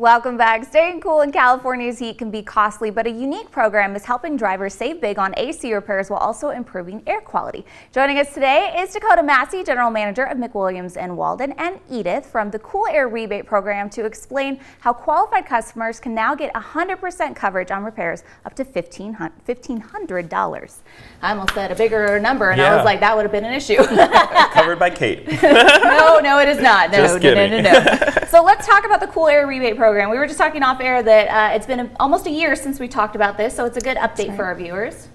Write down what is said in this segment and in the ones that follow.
Welcome back. Staying cool in California's heat can be costly, but a unique program is helping drivers save big on AC repairs while also improving air quality. Joining us today is Dakotah Massie, General Manager of McWilliams Walden, and Edith from the Cool Air Rebate Program to explain how qualified customers can now get 100% coverage on repairs up to $1,500. I almost said a bigger number, and I was like, that would have been an issue. Covered by Kate. No, it is not. Just kidding. No. So let's talk about the Cool Air Rebate Program. We were just talking off air that it's been almost a year since we talked about this, so it's a good update for our viewers.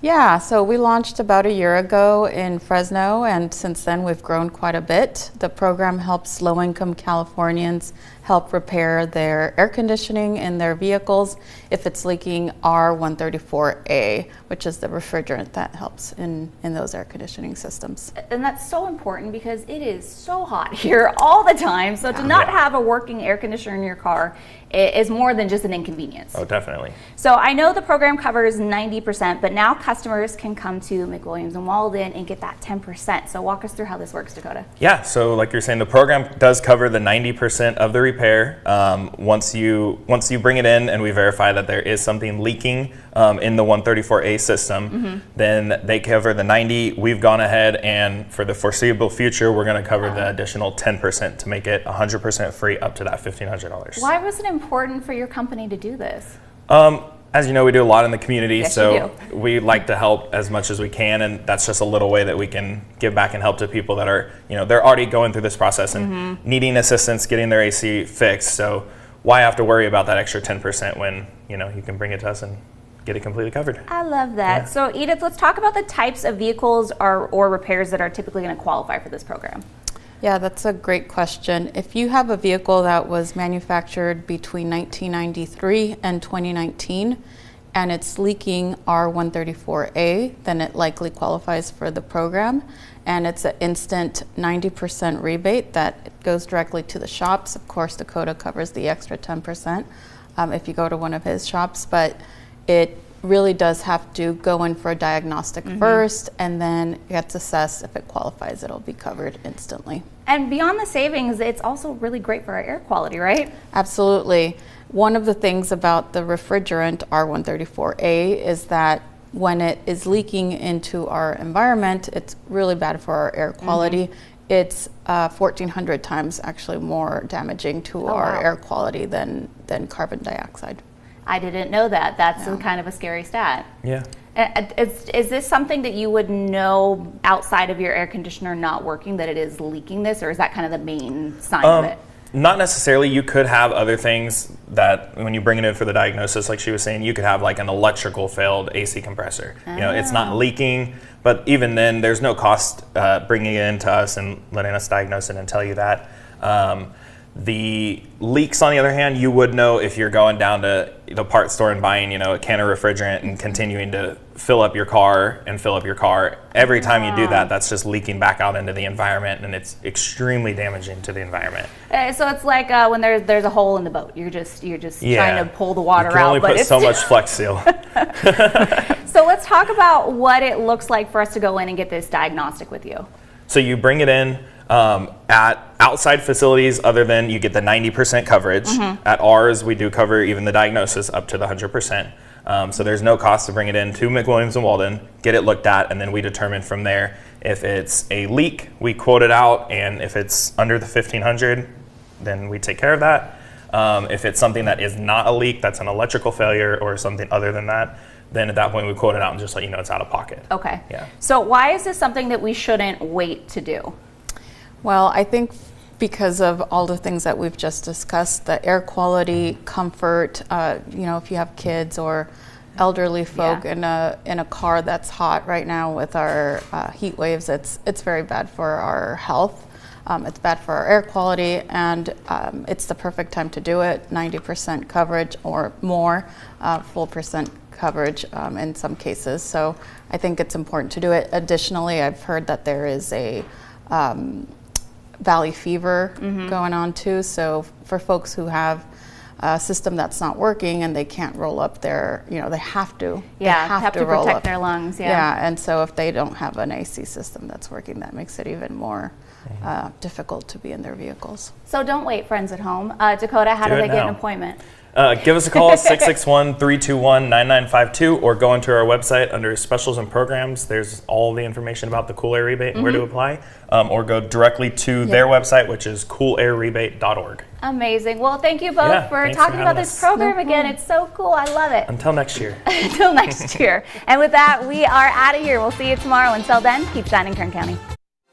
Yeah, so we launched about a year ago in Fresno, and since then we've grown quite a bit. The program helps low-income Californians help repair their air conditioning in their vehicles if it's leaking R134A, which is the refrigerant that helps in those air conditioning systems. And that's so important because it is so hot here all the time, so to not have a working air conditioner in your car is more than just an inconvenience. Oh, definitely. So I know the program covers 90%, but now customers can come to McWilliams Walden and get that 10%. So walk us through how this works, Dakotah. Yeah, so like you're saying, the program does cover the 90% of the repair. Once you bring it in and we verify that there is something leaking in the 134A system, then they cover the 90. We've gone ahead and for the foreseeable future, we're going to cover the additional 10% to make it 100% free up to that $1,500. Why was it important for your company to do this? As you know, we do a lot in the community, Yes, so we like to help as much as we can, and that's just a little way that we can give back and help to people that are, they're already going through this process and needing assistance getting their AC fixed. So why have to worry about that extra 10% when, you can bring it to us and get it completely covered. I love that. Yeah. So Edith, let's talk about the types of vehicles or repairs that are typically going to qualify for this program. Yeah, that's a great question. If you have a vehicle that was manufactured between 1993 and 2019 and it's leaking R134A, then it likely qualifies for the program. And it's an instant 90% rebate that goes directly to the shops. Of course, Dakotah covers the extra 10% if you go to one of his shops, but it really does have to go in for a diagnostic first, and then it gets assessed. If it qualifies, it'll be covered instantly. And beyond the savings, it's also really great for our air quality, right? Absolutely. One of the things about the refrigerant R134A is that when it is leaking into our environment, it's really bad for our air quality. It's 1,400 times actually more damaging to our air quality than carbon dioxide. I didn't know that. That's kind of a scary stat. Yeah. Is this something that you would know outside of your air conditioner not working, that it is leaking this, or is that kind of the main sign of it? Not necessarily. You could have other things that when you bring it in for the diagnosis, like she was saying, you could have like an electrical failed AC compressor. It's not leaking, but even then there's no cost bringing it in to us and letting us diagnose it and tell you that. The leaks, on the other hand, you would know if you're going down to the parts store and buying, a can of refrigerant and continuing to fill up your car. Every time you do that, that's just leaking back out into the environment, and it's extremely damaging to the environment. So it's like when there's a hole in the boat. You're just trying to pull the water out. You can only put so much Flex Seal. So let's talk about what it looks like for us to go in and get this diagnostic with you. So you bring it in. At outside facilities, other than you get the 90% coverage, at ours we do cover even the diagnosis up to the 100%. So there's no cost to bring it in to McWilliams Walden, get it looked at, and then we determine from there if it's a leak, we quote it out, and if it's under the 1,500, then we take care of that. If it's something that is not a leak, that's an electrical failure or something other than that, then at that point we quote it out and just let you know it's out of pocket. Okay. Yeah. So why is this something that we shouldn't wait to do? Well, I think because of all the things that we've just discussed, the air quality, comfort, if you have kids or elderly folk in a car that's hot right now with our heat waves, it's very bad for our health. It's bad for our air quality, and it's the perfect time to do it. 90% coverage or more, full percent coverage in some cases. So I think it's important to do it. Additionally, I've heard that there is a valley fever going on too. So for folks who have system that's not working and they can't roll up their, they have to. Yeah, they have to roll protect up their lungs. Yeah. Yeah, and so if they don't have an AC system that's working, that makes it even more difficult to be in their vehicles. So don't wait, friends at home. Dakotah, how do they get an appointment? Give us a call, 661-321-9952, or go onto our website under specials and programs. There's all the information about the Cool Air Rebate and where to apply, or go directly to their website, which is coolairrebate.org. Amazing. Well, thank you both for talking about this program again. It's so cool. I love it. Until next year. Until next year. And with that, we are out of here. We'll see you tomorrow. Until then, keep shining, Kern County.